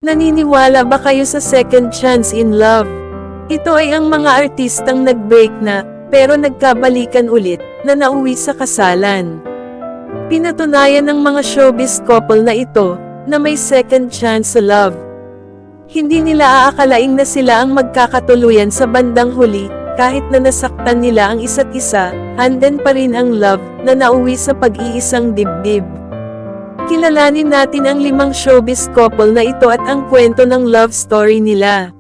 Naniniwala ba kayo sa second chance in love? Ito ay ang mga artistang nag-break na, pero nagkabalikan ulit, na nauwi sa kasalan. Pinatunayan ng mga showbiz couple na ito, na may second chance sa love. Hindi nila aakalaing na sila ang magkakatuluyan sa bandang huli, kahit na nasaktan nila ang isa't isa, handin pa rin ang love, na nauwi sa pag-iisang dibdib. Kilalanin natin ang 5 showbiz couple na ito at ang kwento ng love story nila.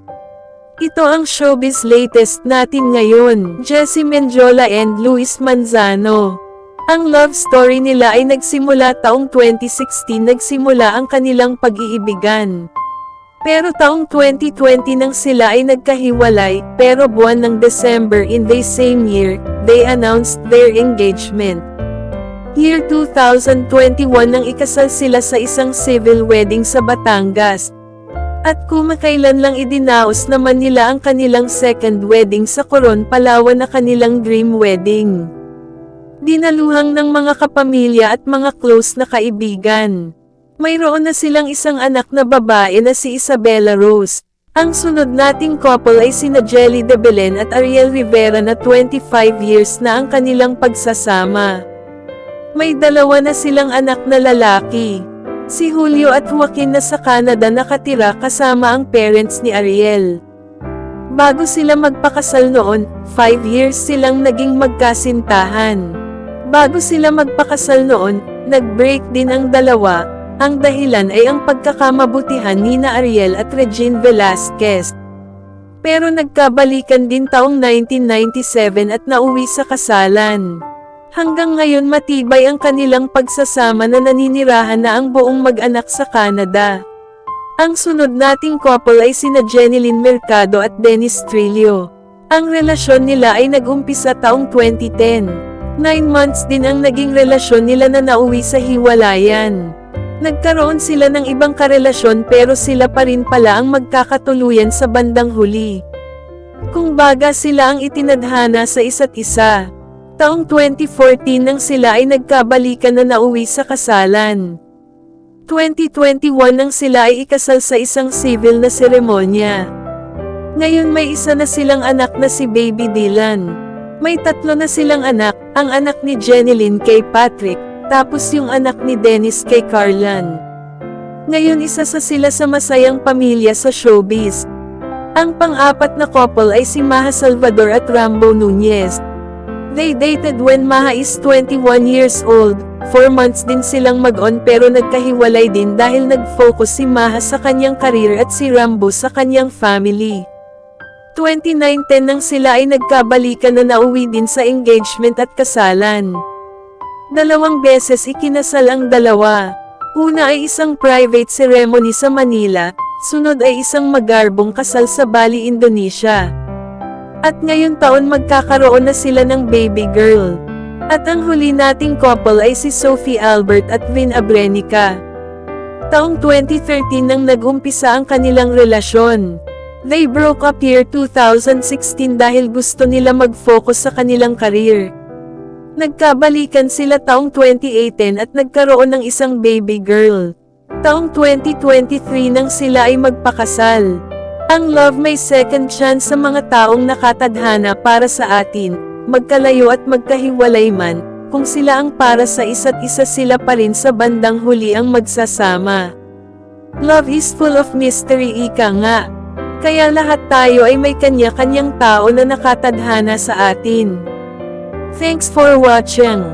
Ito ang showbiz latest natin ngayon, Jessie Mendiola and Luis Manzano. Ang love story nila ay nagsimula taong 2016 nagsimula ang kanilang pag-iibigan. Pero taong 2020 nang sila ay nagkahiwalay, pero buwan ng December in the same year, they announced their engagement. Year 2021 nang ikasal sila sa isang civil wedding sa Batangas. At kumakailan lang idinaos naman nila ang kanilang second wedding sa Coron, Palawan na kanilang dream wedding. Dinaluhan ng mga kapamilya at mga close na kaibigan. Mayroon na silang isang anak na babae na si Isabella Rose. Ang sunod nating couple ay sina Jelly de Belen at Ariel Rivera na 25 years na ang kanilang pagsasama. May 2 na silang anak na lalaki. Si Julio at Joaquin na sa Canada nakatira kasama ang parents ni Ariel. Bago sila magpakasal noon, 5 years silang naging magkasintahan. Bago sila magpakasal noon, nag-break din ang dalawa. Ang dahilan ay ang pagkakamabutihan nina Ariel at Regine Velasquez. Pero nagkabalikan din taong 1997 at nauwi sa kasalan. Hanggang ngayon matibay ang kanilang pagsasama na naninirahan na ang buong mag-anak sa Canada. Ang sunod nating couple ay sina Jeneline Mercado at Dennis Trillo. Ang relasyon nila ay nag-umpisa taong 2010. 9 months din ang naging relasyon nila na nauwi sa hiwalayan. Nagkaroon sila ng ibang karelasyon pero sila pa rin pala ang magkakatuluyan sa bandang huli. Kung baga sila ang itinadhana sa isa't isa. Taong 2014 nang sila ay nagkabalikan na nauwi sa kasalan. 2021 nang sila ay ikasal sa isang civil na seremonya. Ngayon may isa na silang anak na si Baby Dylan. May 3 na silang anak, ang anak ni Jeneline kay Patrick, tapos yung anak ni Dennis kay Carlan. Ngayon isa sila sa masayang pamilya sa showbiz. Ang pang-4 na couple ay si Maha Salvador at Rambo Nunez. They dated when Maha is 21 years old, 4 months din silang mag-on pero nagkahiwalay din dahil nag-focus si Maha sa kanyang career at si Rambo sa kanyang family. 2019 nang sila ay nagkabalikan na nauwi din sa engagement at kasalan. 2 beses ikinasal ang dalawa. Una ay isang private ceremony sa Manila, sunod ay isang magarbong kasal sa Bali, Indonesia. At ngayon taon magkakaroon na sila ng baby girl. At ang huli nating couple ay si Sophie Albert at Vin Abrenica. Taong 2013 nang nag-umpisa ang kanilang relasyon. They broke up year 2016 dahil gusto nila mag-focus sa kanilang career. Nagkabalikan sila taong 2018 at nagkaroon ng isang baby girl. Taong 2023 nang sila ay magpakasal. Ang love may second chance sa mga taong nakatadhana para sa atin, magkalayo at magkahiwalay man, kung sila ang para sa isa't isa sila pa rin sa bandang huli ang magsasama. Love is full of mystery, ika nga. Kaya lahat tayo ay may kanya-kanyang tao na nakatadhana sa atin. Thanks for watching.